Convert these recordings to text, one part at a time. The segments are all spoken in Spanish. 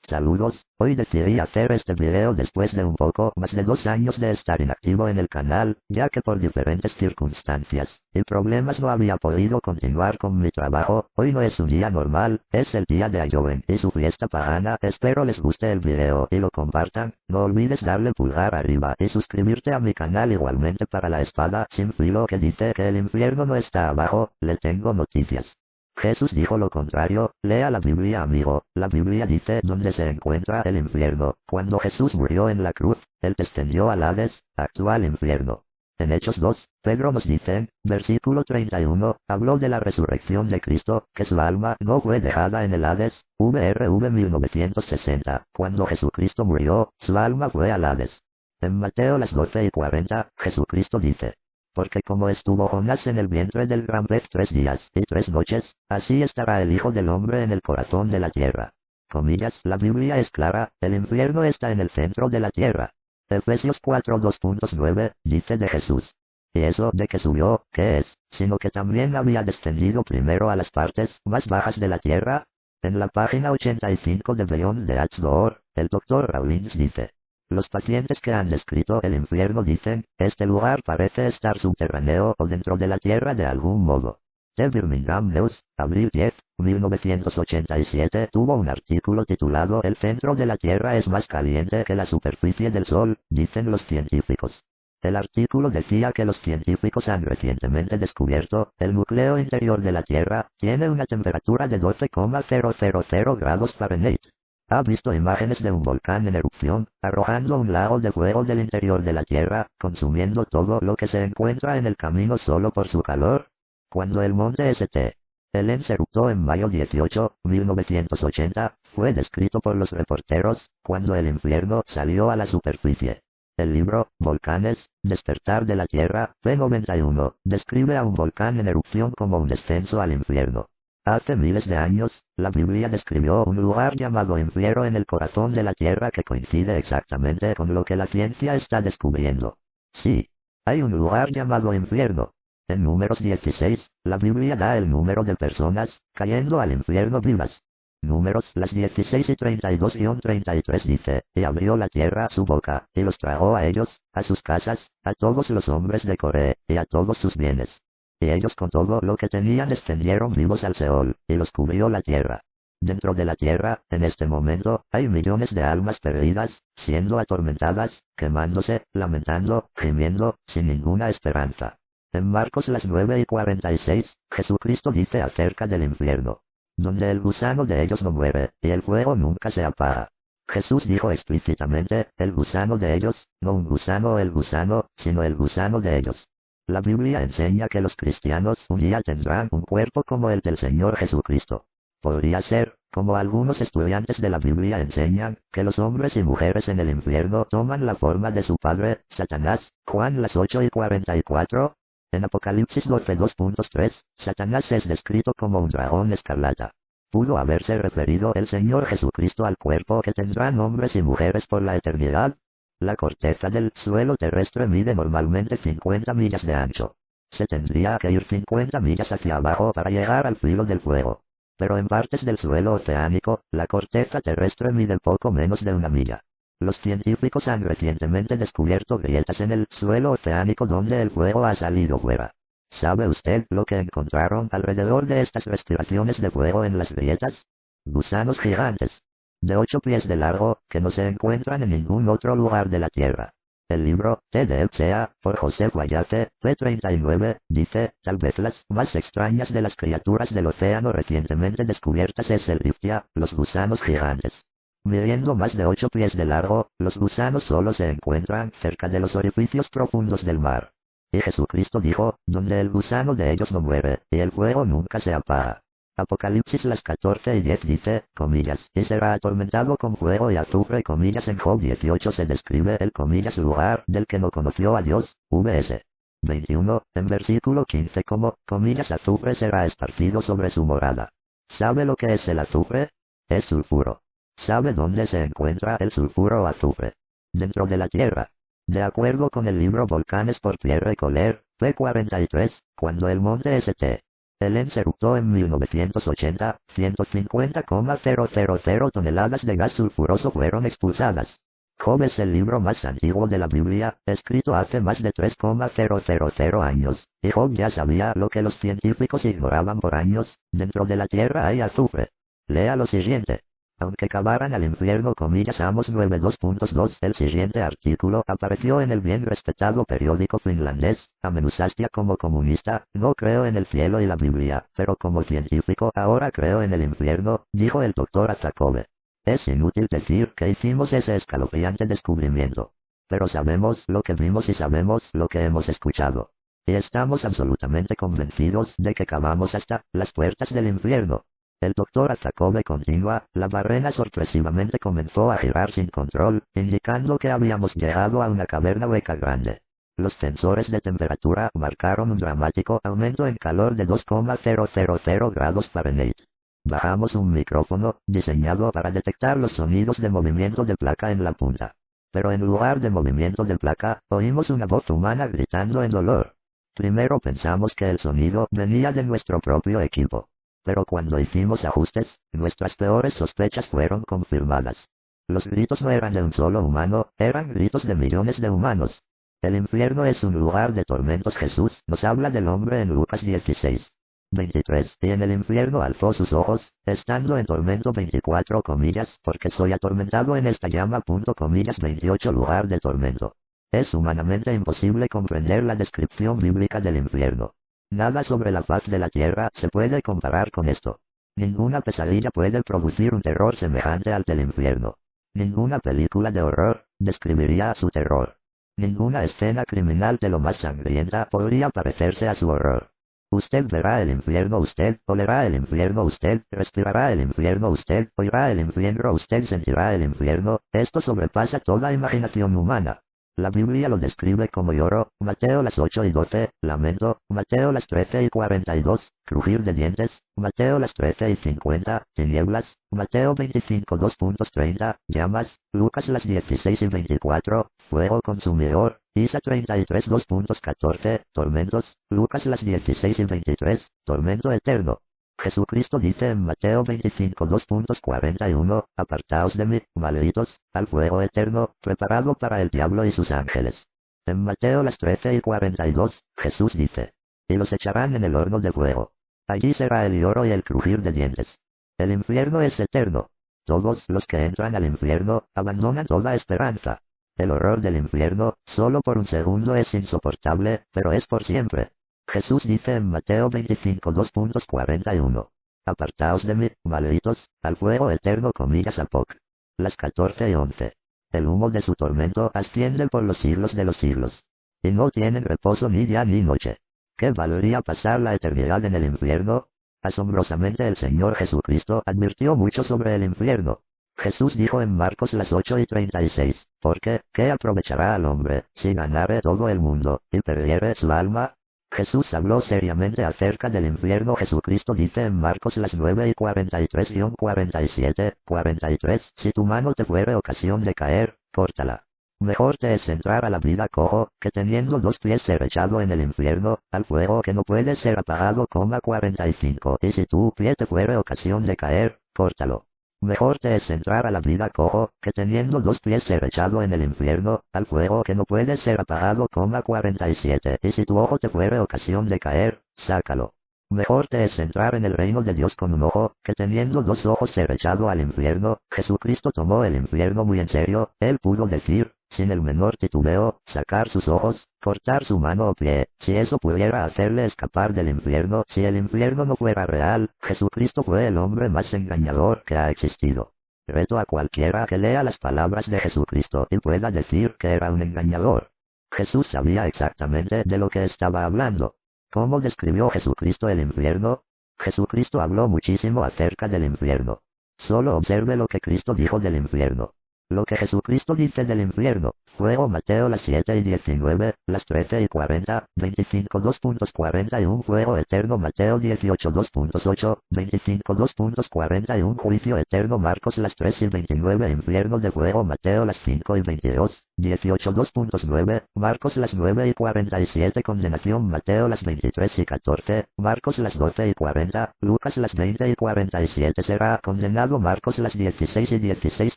Saludos, hoy decidí hacer este video después de un poco más de 2 años de estar inactivo en el canal, ya que por diferentes circunstancias y problemas no había podido continuar con mi trabajo. Hoy no es un día normal, es el día de Halloween y su fiesta pagana. Espero les guste el video y lo compartan. No olvides darle pulgar arriba y suscribirte a mi canal. Igualmente, para la espada sin filo que dice que el infierno no está abajo, le tengo noticias. Jesús dijo lo contrario. Lea la Biblia, amigo. La Biblia dice dónde se encuentra el infierno. Cuando Jesús murió en la cruz, él descendió al Hades, actual infierno. En Hechos 2, Pedro nos dice, versículo 31, habló de la resurrección de Cristo, que su alma no fue dejada en el Hades. VRV 1960. Cuando Jesucristo murió, su alma fue al Hades. En Mateo las 12:40, Jesucristo dice, porque como estuvo Jonás en el vientre del gran pez 3 días y 3 noches, así estará el Hijo del Hombre en el corazón de la tierra. Comillas, la Biblia es clara, el infierno está en el centro de la tierra. Efesios 4:2.9, dice de Jesús. Y eso de que subió, ¿qué es? Sino que también había descendido primero a las partes más bajas de la tierra. En la página 85 de Beyond the Edge Door, el Dr. Rawlings dice, los pacientes que han descrito el infierno dicen, este lugar parece estar subterráneo o dentro de la tierra de algún modo. The Birmingham News, abril 10, 1987, tuvo un artículo titulado El centro de la Tierra es más caliente que la superficie del Sol, dicen los científicos. El artículo decía que los científicos han recientemente descubierto, el núcleo interior de la Tierra tiene una temperatura de 12,000 grados Fahrenheit. Ha visto imágenes de un volcán en erupción, arrojando un lago de fuego del interior de la Tierra, consumiendo todo lo que se encuentra en el camino solo por su calor. Cuando el monte St. Helens eruptó en mayo 18, 1980, fue descrito por los reporteros, cuando el infierno salió a la superficie. El libro, Volcanes, Despertar de la Tierra, p91, describe a un volcán en erupción como un descenso al infierno. Hace miles de años, la Biblia describió un lugar llamado infierno en el corazón de la tierra que coincide exactamente con lo que la ciencia está descubriendo. Sí, hay un lugar llamado infierno. En Números 16, la Biblia da el número de personas cayendo al infierno vivas. Números las 16:32-33 dice, y abrió la tierra su boca, y los tragó a ellos, a sus casas, a todos los hombres de Coré, y a todos sus bienes. Y ellos con todo lo que tenían descendieron vivos al Seol, y los cubrió la tierra. Dentro de la tierra, en este momento, hay millones de almas perdidas, siendo atormentadas, quemándose, lamentando, gimiendo, sin ninguna esperanza. En Marcos las 9:46, Jesucristo dice acerca del infierno, donde el gusano de ellos no muere, y el fuego nunca se apaga. Jesús dijo explícitamente, el gusano de ellos, no un gusano o el gusano, sino el gusano de ellos. La Biblia enseña que los cristianos un día tendrán un cuerpo como el del Señor Jesucristo. Podría ser, como algunos estudiantes de la Biblia enseñan, que los hombres y mujeres en el infierno toman la forma de su padre, Satanás, Juan las 8:44. En Apocalipsis 12:2.3, Satanás es descrito como un dragón escarlata. ¿Pudo haberse referido el Señor Jesucristo al cuerpo que tendrán hombres y mujeres por la eternidad? La corteza del suelo terrestre mide normalmente 50 millas de ancho. Se tendría que ir 50 millas hacia abajo para llegar al filo del fuego. Pero en partes del suelo oceánico, la corteza terrestre mide poco menos de 1 milla. Los científicos han recientemente descubierto grietas en el suelo oceánico donde el fuego ha salido fuera. ¿Sabe usted lo que encontraron alrededor de estas respiraciones de fuego en las grietas? Gusanos gigantes, de 8 pies de largo, que no se encuentran en ningún otro lugar de la Tierra. El libro, TDFCA, por José Guayate, p39, dice, tal vez las más extrañas de las criaturas del océano recientemente descubiertas es el riptia, los gusanos gigantes. Midiendo más de 8 pies de largo, los gusanos solo se encuentran cerca de los orificios profundos del mar. Y Jesucristo dijo, donde el gusano de ellos no muere, y el fuego nunca se apaga. Apocalipsis las 14:10 dice, comillas, y será atormentado con fuego y azufre, comillas. En Job 18 se describe el, comillas, lugar del que no conoció a Dios, vs. 21, en versículo 15 como, comillas, azufre será esparcido sobre su morada. ¿Sabe lo que es el azufre? Es sulfuro. ¿Sabe dónde se encuentra el sulfuro o azufre? Dentro de la tierra. De acuerdo con el libro Volcanes por Pierre Collier, p43, cuando el monte St. El ENS eruptó en 1980, 150,000 toneladas de gas sulfuroso fueron expulsadas. Job es el libro más antiguo de la Biblia, escrito hace más de 3,000 años, y Job ya sabía lo que los científicos ignoraban por años: dentro de la tierra hay azufre. Lea lo siguiente. Aunque cavaran al infierno, Amos 9:2.2, el siguiente artículo apareció en el bien respetado periódico finlandés Amenusastia. Como comunista, no creo en el cielo y la Biblia, pero como científico ahora creo en el infierno, dijo el doctor Atakove. Es inútil decir que hicimos ese escalofriante descubrimiento. Pero sabemos lo que vimos y sabemos lo que hemos escuchado. Y estamos absolutamente convencidos de que cavamos hasta las puertas del infierno. El doctor Atakove continúa: la barrena sorpresivamente comenzó a girar sin control, indicando que habíamos llegado a una caverna hueca grande. Los sensores de temperatura marcaron un dramático aumento en calor de 2,000 grados Fahrenheit. Bajamos un micrófono, diseñado para detectar los sonidos de movimiento de placa en la punta. Pero en lugar de movimiento de placa, oímos una voz humana gritando en dolor. Primero pensamos que el sonido venía de nuestro propio equipo. Pero cuando hicimos ajustes, nuestras peores sospechas fueron confirmadas. Los gritos no eran de un solo humano, eran gritos de millones de humanos. El infierno es un lugar de tormentos. Jesús nos habla del hombre en Lucas 16:23, y en el infierno alzó sus ojos, estando en tormento 24 comillas, porque soy atormentado en esta llama. 28 lugar de tormento. Es humanamente imposible comprender la descripción bíblica del infierno. Nada sobre la faz de la tierra se puede comparar con esto. Ninguna pesadilla puede producir un terror semejante al del infierno. Ninguna película de horror describiría su terror. Ninguna escena criminal de lo más sangrienta podría parecerse a su horror. Usted verá el infierno, usted olerá el infierno, usted respirará el infierno, usted oirá el infierno, usted sentirá el infierno. Esto sobrepasa toda imaginación humana. La Biblia lo describe como lloro, Mateo las 8:12, lamento, Mateo las 13:42, crujir de dientes, Mateo las 13:50, tinieblas, Mateo 25:2.30, llamas, Lucas las 16:24, fuego consumidor, Isa 33:2.14, tormentos, Lucas las 16:23, tormento eterno. Jesucristo dice en Mateo 25:2.41, apartaos de mí, malditos, al fuego eterno, preparado para el diablo y sus ángeles. En Mateo las 13:42, Jesús dice: y los echarán en el horno de fuego. Allí será el lloro y el crujir de dientes. El infierno es eterno. Todos los que entran al infierno abandonan toda esperanza. El horror del infierno, solo por un segundo, es insoportable, pero es por siempre. Jesús dice en Mateo 25:2.41, apartaos de mí, malditos, al fuego eterno. Apoc. Las 14:11. El humo de su tormento asciende por los siglos de los siglos. Y no tienen reposo ni día ni noche. ¿Qué valería pasar la eternidad en el infierno? Asombrosamente el Señor Jesucristo advirtió mucho sobre el infierno. Jesús dijo en Marcos las 8:36, porque, ¿qué aprovechará al hombre, si ganare todo el mundo, y perdiere su alma? Jesús habló seriamente acerca del infierno. Jesucristo dice en Marcos las 9:43-47, si tu mano te fuere ocasión de caer, córtala. Mejor te es entrar a la vida cojo, que teniendo 2 pies ser echado en el infierno, al fuego que no puede ser apagado. 45. Y si tu pie te fuere ocasión de caer, córtalo. Mejor te es entrar a la vida cojo, que teniendo 2 pies ser echado en el infierno, al fuego que no puede ser apagado. 47. Y si tu ojo te fuere ocasión de caer, sácalo. Mejor te es entrar en el reino de Dios con un ojo, que teniendo 2 ojos ser echado al infierno. Jesucristo tomó el infierno muy en serio. Él pudo decir, sin el menor titubeo, sacar sus ojos, cortar su mano o pie, si eso pudiera hacerle escapar del infierno. Si el infierno no fuera real, Jesucristo fue el hombre más engañador que ha existido. Reto a cualquiera que lea las palabras de Jesucristo y pueda decir que era un engañador. Jesús sabía exactamente de lo que estaba hablando. ¿Cómo describió Jesucristo el infierno? Jesucristo habló muchísimo acerca del infierno. Solo observe lo que Cristo dijo del infierno. Lo que Jesucristo dice del infierno. Fuego Mateo las 7:19, las 13:40, 25 2.41 Fuego eterno Mateo 18 2.8, 25 2.41 Juicio eterno Marcos las 3:29 Infierno de fuego Mateo las 5:22, 18 2.9, Marcos las 9:47 Condenación Mateo las 23:14, Marcos las 12:40, Lucas las 20:47 Será condenado Marcos las 16:16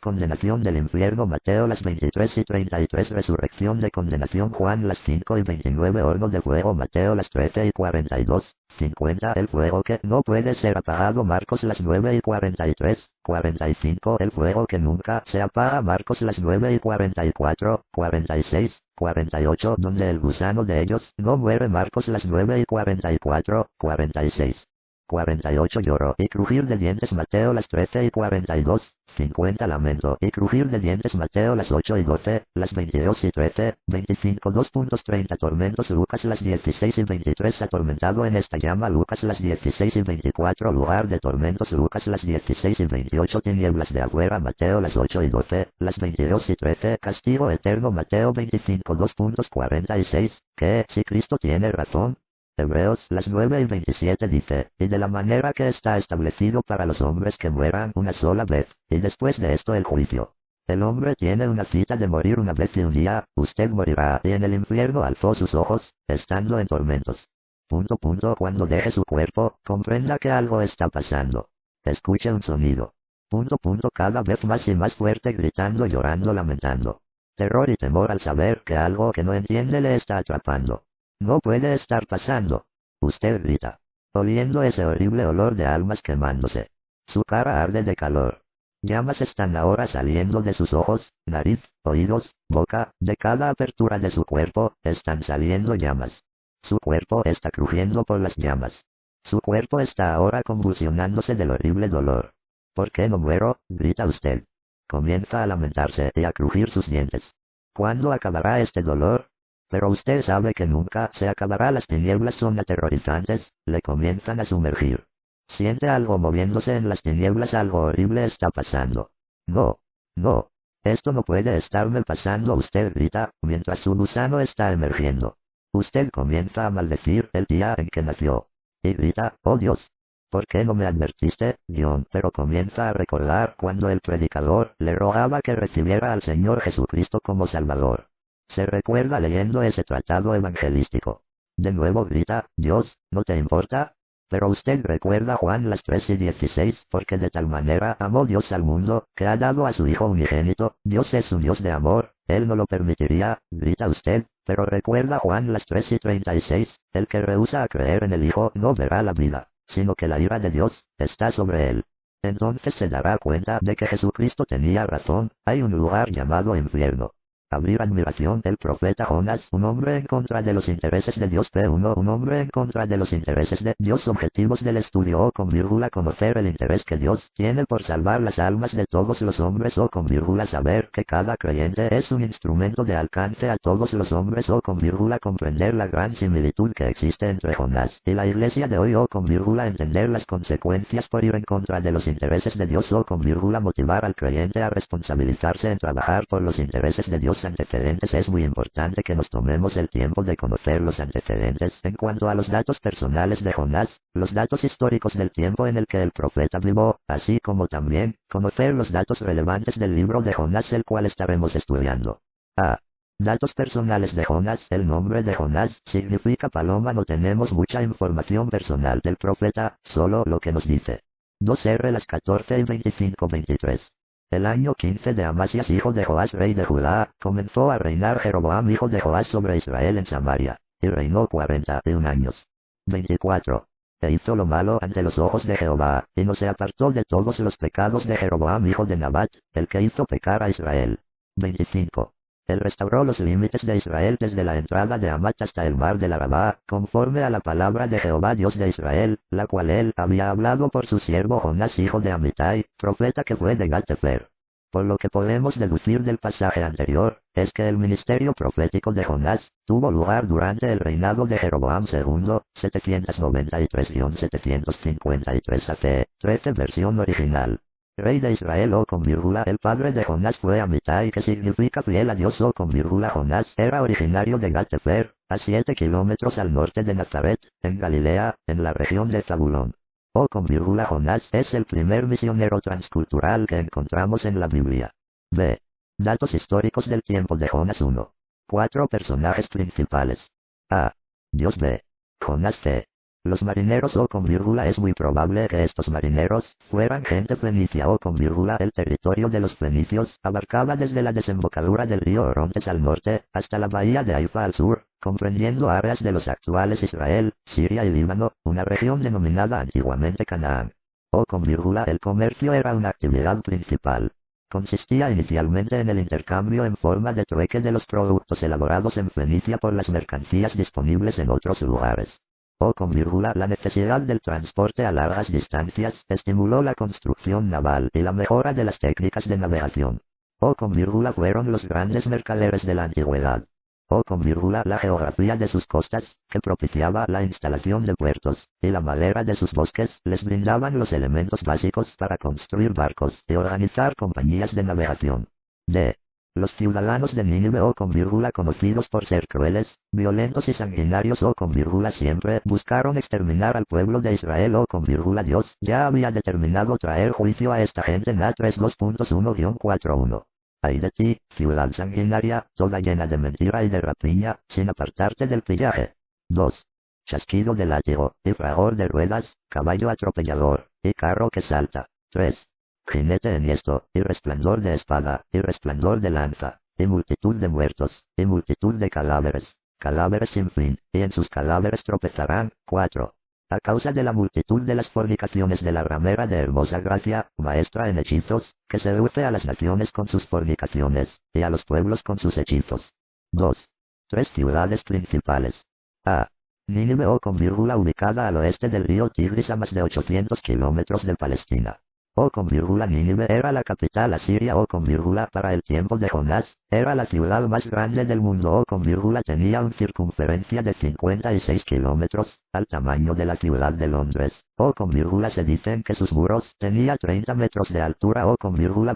Condenación del infierno Mateo las 23:33 Resurrección de condenación Juan las 5:29 Horno de fuego Mateo las 13:42, 50 El fuego que no puede ser apagado Marcos las 9:43, 45 El fuego que nunca se apaga Marcos las 9:44, 46, 48 Donde el gusano de ellos no muere Marcos las 9:44, 46. 48 Lloro y crujir de dientes Mateo las 13:42, 50 Lamento y crujir de dientes Mateo las 8:12, las 22:13, 25 2.30 Tormentos Lucas las 16:23 Atormentado en esta llama Lucas las 16:24 Lugar de tormentos Lucas las 16:28 Tinieblas de afuera Mateo las 8:12, las 22:13 Castigo eterno Mateo 25 2.46, que si Cristo tiene razón. Hebreos las 9:27 dice, y de la manera que está establecido para los hombres que mueran una sola vez, y después de esto el juicio. El hombre tiene una cita de morir una vez y un día, usted morirá, y en el infierno alzó sus ojos, estando en tormentos. Cuando deje su cuerpo, comprenda que algo está pasando. Escuche un sonido. Cada vez más y más fuerte gritando, llorando, lamentando. Terror y temor al saber que algo que no entiende le está atrapando. No puede estar pasando. Usted grita, oliendo ese horrible olor de almas quemándose. Su cara arde de calor. Llamas están ahora saliendo de sus ojos, nariz, oídos, boca, de cada apertura de su cuerpo, están saliendo llamas. Su cuerpo está crujiendo por las llamas. Su cuerpo está ahora convulsionándose del horrible dolor. ¿Por qué no muero?, grita usted. Comienza a lamentarse y a crujir sus dientes. ¿Cuándo acabará este dolor? Pero usted sabe que nunca se acabará. Las tinieblas son aterrorizantes, le comienzan a sumergir. Siente algo moviéndose en las tinieblas, algo horrible está pasando. No, no, esto no puede estarme pasando, usted grita, mientras su gusano está emergiendo. Usted comienza a maldecir el día en que nació. Y grita, oh Dios, ¿por qué no me advertiste? Pero comienza a recordar cuando el predicador le rogaba que recibiera al Señor Jesucristo como Salvador. Se recuerda leyendo ese tratado evangelístico. De nuevo grita, Dios, ¿no te importa? Pero usted recuerda Juan las 3:16, porque de tal manera amó Dios al mundo, que ha dado a su Hijo unigénito. Dios es un Dios de amor, Él no lo permitiría, grita usted, pero recuerda Juan las 3:36, el que rehúsa a creer en el Hijo no verá la vida, sino que la ira de Dios está sobre él. Entonces se dará cuenta de que Jesucristo tenía razón, hay un lugar llamado infierno. Abrir admiración. El profeta Jonás, un hombre en contra de los intereses de Dios. P1. Un hombre en contra de los intereses de Dios. Objetivos del estudio. O con vírgula conocer el interés que Dios tiene por salvar las almas de todos los hombres. O con vírgula saber que cada creyente es un instrumento de alcance a todos los hombres. O con vírgula comprender la gran similitud que existe entre Jonás y la iglesia de hoy. O con vírgula entender las consecuencias por ir en contra de los intereses de Dios. O con vírgula motivar al creyente a responsabilizarse en trabajar por los intereses de Dios. Antecedentes. Es muy importante que nos tomemos el tiempo de conocer los antecedentes en cuanto a los datos personales de Jonás, los datos históricos del tiempo en el que el profeta vivió, así como también conocer los datos relevantes del libro de Jonás, el cual estaremos estudiando. A. Datos personales de Jonás. El nombre de Jonás significa paloma. No tenemos mucha información personal del profeta, solo lo que nos dice. 2R las 14 y 25-23. El año 15 de Amasías, hijo de Joás, rey de Judá, comenzó a reinar Jeroboam, hijo de Joás, sobre Israel en Samaria, y reinó 41 años. 24. E hizo lo malo ante los ojos de Jehová, y no se apartó de todos los pecados de Jeroboam, hijo de Nabat, el que hizo pecar a Israel. 25. Él restauró los límites de Israel desde la entrada de Hamat hasta el mar del Arabá, conforme a la palabra de Jehová Dios de Israel, la cual él había hablado por su siervo Jonás, hijo de Amitai, profeta que fue de Gat-Hefer. Por lo que podemos deducir del pasaje anterior, es que el ministerio profético de Jonás tuvo lugar durante el reinado de Jeroboam II, 793-753 AC, 13 versión original. rey de Israel el padre de Jonás fue Amitai, que significa fiel a Dios Jonás era originario de Gat-Hefer, a 7 kilómetros al norte de Nazaret, en Galilea, en la región de Zabulón. Jonás es el primer misionero transcultural que encontramos en la Biblia. B. Datos históricos del tiempo de Jonás 1. 4 personajes principales. A. Dios. B. Jonás. T. Los marineros es muy probable que estos marineros fueran gente fenicia el territorio de los fenicios abarcaba desde la desembocadura del río Orontes al norte hasta la bahía de Haifa al sur, comprendiendo áreas de los actuales Israel, Siria y Líbano, una región denominada antiguamente Canaán. El comercio era una actividad principal. Consistía inicialmente en el intercambio en forma de trueque de los productos elaborados en Fenicia por las mercancías disponibles en otros lugares. La necesidad del transporte a largas distancias estimuló la construcción naval y la mejora de las técnicas de navegación. Fueron los grandes mercaderes de la antigüedad. La geografía de sus costas, que propiciaba la instalación de puertos, y la madera de sus bosques les brindaban los elementos básicos para construir barcos y organizar compañías de navegación. D. Los ciudadanos de Nínive conocidos por ser crueles, violentos y sanguinarios siempre buscaron exterminar al pueblo de Israel Dios ya había determinado traer juicio a esta gente en A3 2.1-41. Ay de ti, ciudad sanguinaria, toda llena de mentira y de rapiña, sin apartarte del pillaje. 2. Chasquido de látigo, y fragor de ruedas, caballo atropellador, y carro que salta. 3. Jinete enhiesto, y resplandor de espada, y resplandor de lanza, y multitud de muertos, y multitud de cadáveres, cadáveres sin fin, y en sus cadáveres tropezarán. 4. A causa de la multitud de las fornicaciones de la ramera de hermosa gracia, maestra en hechizos, que seduce a las naciones con sus fornicaciones, y a los pueblos con sus hechizos. 2. 3 ciudades principales. A. Nínive ubicada al oeste del río Tigris a más de 800 kilómetros de Palestina. Nínive era la capital asiria para el tiempo de Jonás, era la ciudad más grande del mundo tenía una circunferencia de 56 kilómetros, al tamaño de la ciudad de Londres. Se dicen que sus muros tenía 30 metros de altura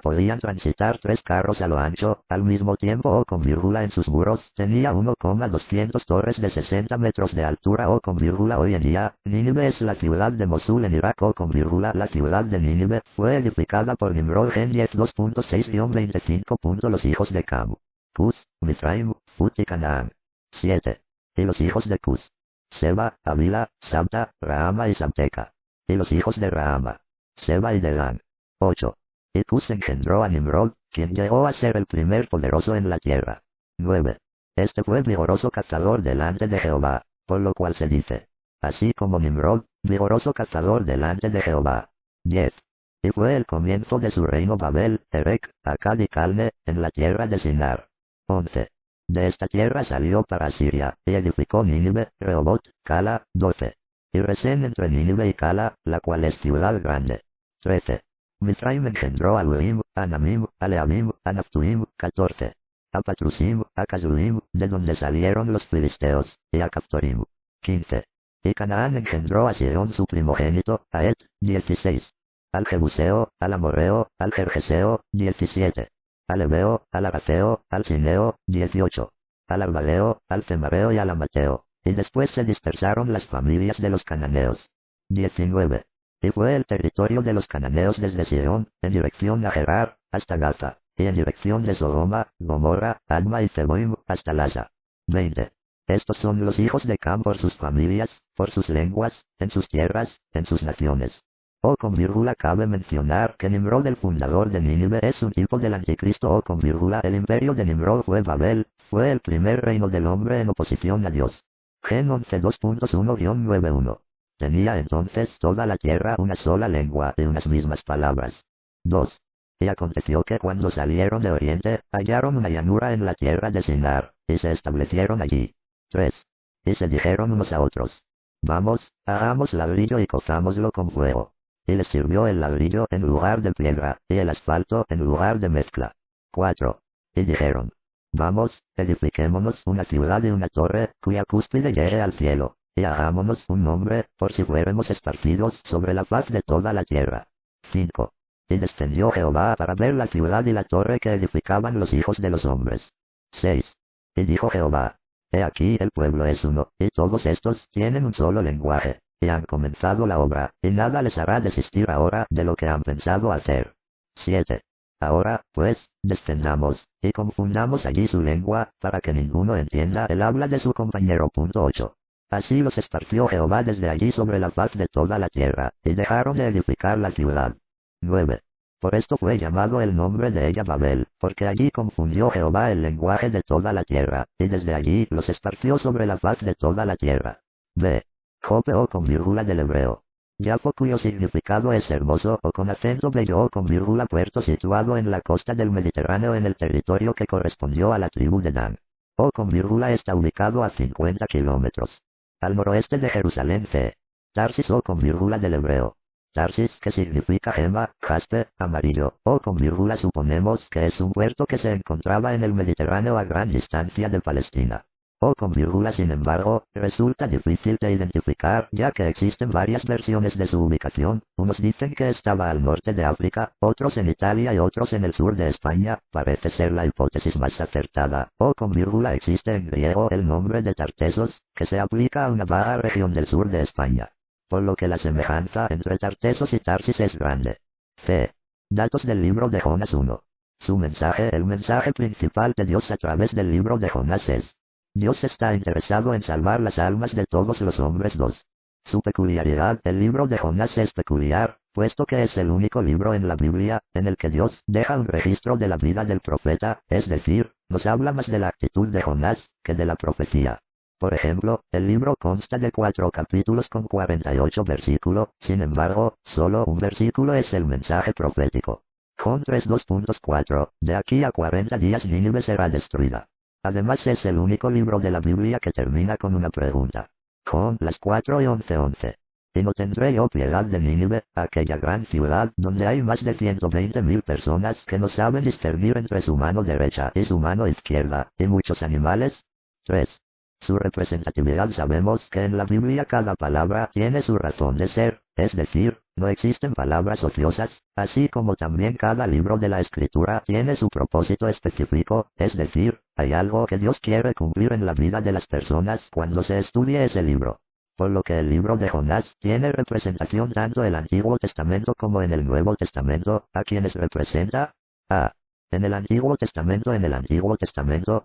podían transitar 3 carros a lo ancho, al mismo tiempo en sus muros tenía 1,200 torres de 60 metros de altura hoy en día, Nínive es la ciudad de Mosul en Irak la ciudad de Nínive fue edificada por Nimrod en 10.2.6-25. Los hijos de Cam. Cus, Mitraim, Put y Canaán. 7. Y los hijos de Cus. Seba, Avila, Sabta, Rahama y Sabteca. Y los hijos de Rahama. Seba y Dedan. 8. Y Cus engendró a Nimrod, quien llegó a ser el primer poderoso en la tierra. 9. Este fue vigoroso cazador delante de Jehová, por lo cual se dice, así como Nimrod, vigoroso cazador delante de Jehová. 10. Y fue el comienzo de su reino Babel, Erec, Akkad y Calne, en la tierra de Sinar. 11. De esta tierra salió para Siria, y edificó Nínive, Rehobot, Cala. 12. Y Resén entre Nínive y Cala, la cual es ciudad grande. 13. Mitraim engendró a Luim, a Namim, a Leabim, a Naptuim. 14. A Patrusim, a Cazuim, de donde salieron los filisteos, y a Captorim. 15. Y Canaán engendró a Sidón su primogénito, a Et. 16. Al Jebuseo, al Amorreo, al Gergeseo. 17. Al Ebeo, al Agateo, al Cineo. 18. Al Arbaleo, al Temareo y al Amateo. Y después se dispersaron las familias de los cananeos. 19. Y fue el territorio de los cananeos desde Sidón, en dirección a Gerar, hasta Gaza, y en dirección de Sodoma, Gomorra, Adma y Zeboim, hasta Laza. 20. Estos son los hijos de Cam por sus familias, por sus lenguas, en sus tierras, en sus naciones. Cabe mencionar que Nimrod el fundador de Nínive es un tipo del anticristo el imperio de Nimrod fue Babel, fue el primer reino del hombre en oposición a Dios. Gen 11 2.1-91. Tenía entonces toda la tierra una sola lengua y unas mismas palabras. 2. Y aconteció que cuando salieron de oriente, hallaron una llanura en la tierra de Sinar, y se establecieron allí. 3. Y se dijeron unos a otros, vamos, hagamos ladrillo y cozámoslo con fuego. Y les sirvió el ladrillo en lugar de piedra, y el asfalto en lugar de mezcla. 4. Y dijeron, vamos, edifiquémonos una ciudad y una torre, cuya cúspide llegue al cielo, y hagámonos un nombre, por si fuéramos esparcidos sobre la faz de toda la tierra. 5. Y descendió Jehová para ver la ciudad y la torre que edificaban los hijos de los hombres. 6. Y dijo Jehová: He aquí el pueblo es uno, y todos estos tienen un solo lenguaje, y han comenzado la obra, y nada les hará desistir ahora de lo que han pensado hacer. 7. Ahora, pues, descendamos, y confundamos allí su lengua, para que ninguno entienda el habla de su compañero. 8. Así los esparció Jehová desde allí sobre la faz de toda la tierra, y dejaron de edificar la ciudad. 9. Por esto fue llamado el nombre de ella Babel, porque allí confundió Jehová el lenguaje de toda la tierra, y desde allí los esparció sobre la faz de toda la tierra. B. Jope o con vírgula del hebreo. Yapo, cuyo significado es hermoso, o con acento bello, o con vírgula puerto situado en la costa del Mediterráneo en el territorio que correspondió a la tribu de Dan. O con vírgula está ubicado a 50 kilómetros al noroeste de Jerusalén. C. Tarsis o con vírgula del hebreo. Tarsis, que significa gema, jaspe, amarillo, o con vírgula suponemos que es un puerto que se encontraba en el Mediterráneo a gran distancia de Palestina. O con vírgula, sin embargo, resulta difícil de identificar ya que existen varias versiones de su ubicación. Unos dicen que estaba al norte de África, otros en Italia y otros en el sur de España. Parece ser la hipótesis más acertada. O con vírgula existe en griego el nombre de Tartesos, que se aplica a una baja región del sur de España, por lo que la semejanza entre Tartesos y Tarsis es grande. C. Datos del libro de Jonás 1. Su mensaje. El mensaje principal de Dios a través del libro de Jonás es: Dios está interesado en salvar las almas de todos los hombres. 2. Su peculiaridad. El libro de Jonás es peculiar, puesto que es el único libro en la Biblia en el que Dios deja un registro de la vida del profeta, es decir, nos habla más de la actitud de Jonás que de la profecía. Por ejemplo, el libro consta de 4 capítulos con 48 versículos, sin embargo, solo un versículo es el mensaje profético. Jon 3:2.4, de aquí a 40 días Nínive será destruida. Además es el único libro de la Biblia que termina con una pregunta. Jon las 4 y 11:11. Y no tendré yo piedad de Nínive, aquella gran ciudad donde hay más de 120,000 personas que no saben discernir entre su mano derecha y su mano izquierda, y muchos animales. 3. Su representatividad. Sabemos que en la Biblia cada palabra tiene su razón de ser, es decir, no existen palabras ociosas, así como también cada libro de la Escritura tiene su propósito específico, es decir, hay algo que Dios quiere cumplir en la vida de las personas cuando se estudie ese libro. Por lo que el libro de Jonás tiene representación tanto en el Antiguo Testamento como en el Nuevo Testamento. ¿A quienes representa? A. En el Antiguo Testamento.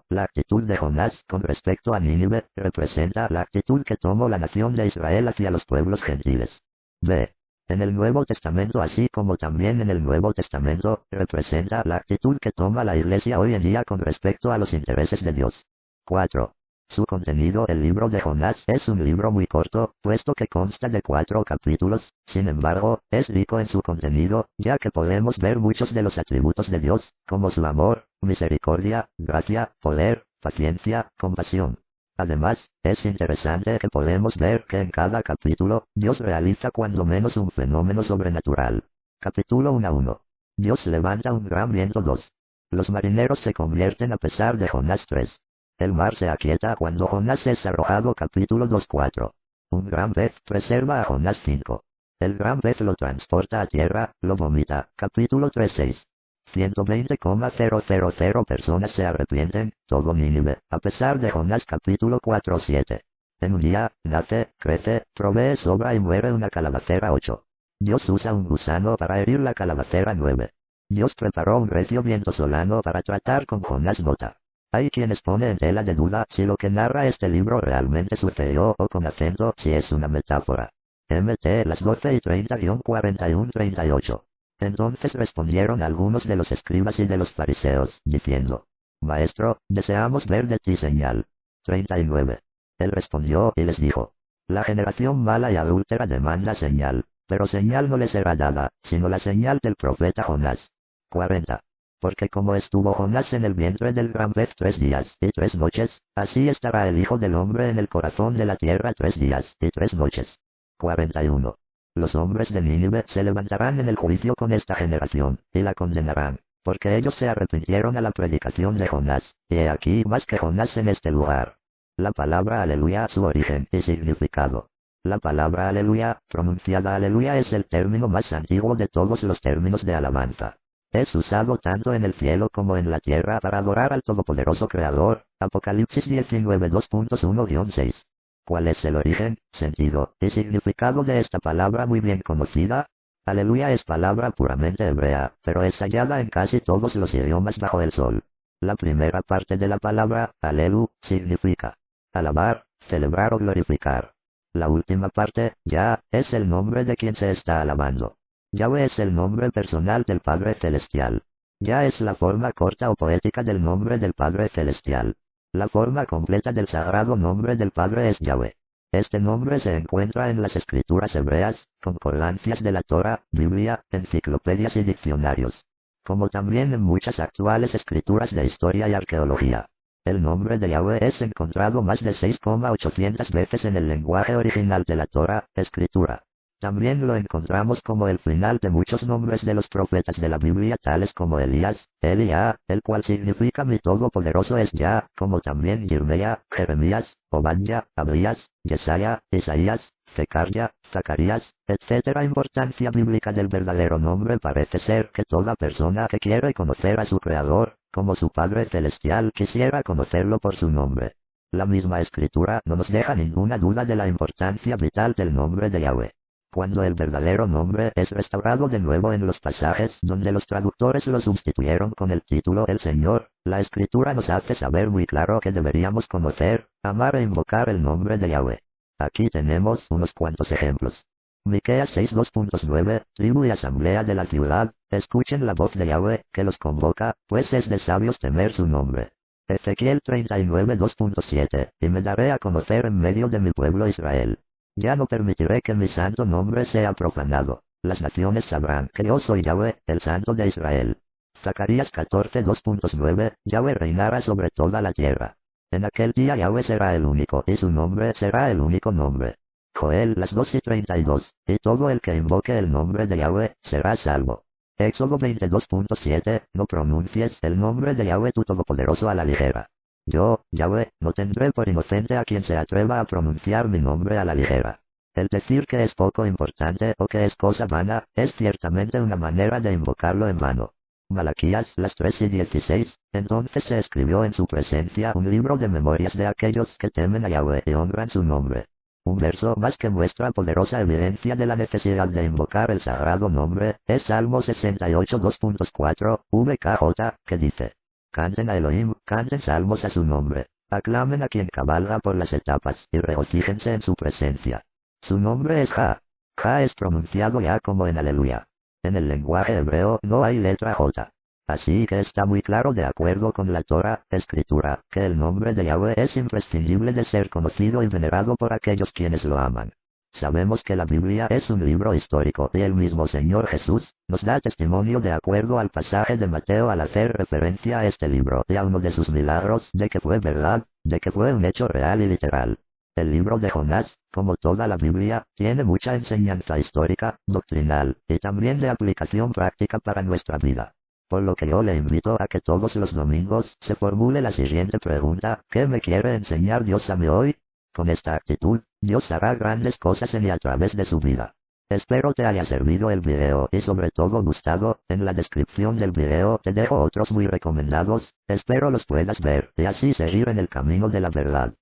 La actitud de Jonás con respecto a Nínive representa la actitud que tomó la nación de Israel hacia los pueblos gentiles. B. En el Nuevo Testamento, así como también en el Nuevo Testamento, representa la actitud que toma la Iglesia hoy en día con respecto a los intereses de Dios. 4. Su contenido. El libro de Jonás es un libro muy corto, puesto que consta de 4 capítulos, sin embargo, es rico en su contenido, ya que podemos ver muchos de los atributos de Dios, como su amor, misericordia, gracia, poder, paciencia, compasión. Además, es interesante que podemos ver que en cada capítulo, Dios realiza cuando menos un fenómeno sobrenatural. Capítulo 1:1. Dios levanta un gran viento. 2. Los marineros se convierten a pesar de Jonás. 3. El mar se aquieta cuando Jonás es arrojado. Capítulo 2:4. Un gran pez preserva a Jonás. 5. El gran pez lo transporta a tierra, lo vomita. Capítulo 3:6. 120,000 personas se arrepienten, todo Nínive, a pesar de Jonás. Capítulo 4:7. En un día, nace, crece, provee, sobra y muere una calabacera. 8. Dios usa un gusano para herir la calabacera. 9. Dios preparó un recio viento solano para tratar con Jonás. Nota. Hay quienes ponen en tela de duda si lo que narra este libro realmente sucedió o con acento si es una metáfora. MT las 12:30-41:38. Entonces respondieron algunos de los escribas y de los fariseos, diciendo: Maestro, deseamos ver de ti señal. 39. Él respondió y les dijo: La generación mala y adúltera demanda señal, pero señal no les será dada, sino la señal del profeta Jonás. 40. Porque como estuvo Jonás en el vientre del gran pez 3 días y 3 noches, así estará el Hijo del Hombre en el corazón de la tierra 3 días y 3 noches. 41. Los hombres de Nínive se levantarán en el juicio con esta generación, y la condenarán, porque ellos se arrepintieron a la predicación de Jonás, y he aquí más que Jonás en este lugar. La palabra aleluya, su origen y significado. La palabra aleluya, pronunciada aleluya, es el término más antiguo de todos los términos de alabanza. Es usado tanto en el cielo como en la tierra para adorar al Todopoderoso Creador. Apocalipsis 19 2.1-6. ¿Cuál es el origen, sentido y significado de esta palabra muy bien conocida? Aleluya es palabra puramente hebrea, pero es hallada en casi todos los idiomas bajo el sol. La primera parte de la palabra, alelu, significa alabar, celebrar o glorificar. La última parte, Yah, es el nombre de quien se está alabando. Yahweh es el nombre personal del Padre Celestial. Yah es la forma corta o poética del nombre del Padre Celestial. La forma completa del sagrado nombre del Padre es Yahweh. Este nombre se encuentra en las escrituras hebreas, concordancias de la Torah, Biblia, enciclopedias y diccionarios, como también en muchas actuales escrituras de historia y arqueología. El nombre de Yahweh es encontrado más de 6,800 veces en el lenguaje original de la Torah, escritura. También lo encontramos como el final de muchos nombres de los profetas de la Biblia, tales como Elías, Elia, el cual significa mi todopoderoso es Yah, como también Jeremías, Jeremías, Obadía, Abías, Yesaya, Isaías, Zecaria, Zacarías, etc. Importancia bíblica del verdadero nombre parece ser que toda persona que quiere conocer a su Creador, como su Padre Celestial, quisiera conocerlo por su nombre. La misma escritura no nos deja ninguna duda de la importancia vital del nombre de Yahweh. Cuando el verdadero nombre es restaurado de nuevo en los pasajes donde los traductores lo sustituyeron con el título El Señor, la escritura nos hace saber muy claro que deberíamos conocer, amar e invocar el nombre de Yahweh. Aquí tenemos unos cuantos ejemplos. Miqueas 6:2.9, tribu y asamblea de la ciudad, escuchen la voz de Yahweh, que los convoca, pues es de sabios temer su nombre. Ezequiel 39:2.7, y me daré a conocer en medio de mi pueblo Israel. Ya no permitiré que mi santo nombre sea profanado. Las naciones sabrán que yo soy Yahweh, el Santo de Israel. Zacarías 14:2.9, Yahweh reinará sobre toda la tierra. En aquel día Yahweh será el único, y su nombre será el único nombre. Joel las 2:32, y todo el que invoque el nombre de Yahweh, será salvo. Éxodo 22.7, no pronuncies el nombre de Yahweh tu Todopoderoso a la ligera. Yo, Yahweh, no tendré por inocente a quien se atreva a pronunciar mi nombre a la ligera. El decir que es poco importante o que es cosa vana, es ciertamente una manera de invocarlo en vano. Malaquías las 3:16, entonces se escribió en su presencia un libro de memorias de aquellos que temen a Yahweh y honran su nombre. Un verso más que muestra poderosa evidencia de la necesidad de invocar el sagrado nombre, es Salmo 68 2.4, VKJ, que dice: Canten a Elohim, canten salmos a su nombre, aclamen a quien cabalga por las etapas, y regocíjense en su presencia. Su nombre es Jah. Jah es pronunciado ya como en aleluya. En el lenguaje hebreo no hay letra J. Así que está muy claro, de acuerdo con la Torah, escritura, que el nombre de Yahweh es imprescindible de ser conocido y venerado por aquellos quienes lo aman. Sabemos que la Biblia es un libro histórico y el mismo Señor Jesús nos da testimonio de acuerdo al pasaje de Mateo al hacer referencia a este libro y a uno de sus milagros, de que fue verdad, de que fue un hecho real y literal. El libro de Jonás, como toda la Biblia, tiene mucha enseñanza histórica, doctrinal, y también de aplicación práctica para nuestra vida. Por lo que yo le invito a que todos los domingos se formule la siguiente pregunta: ¿qué me quiere enseñar Dios a mí hoy? Con esta actitud, Dios hará grandes cosas en y a través de su vida. Espero te haya servido el video y sobre todo gustado. En la descripción del video te dejo otros muy recomendados, espero los puedas ver y así seguir en el camino de la verdad.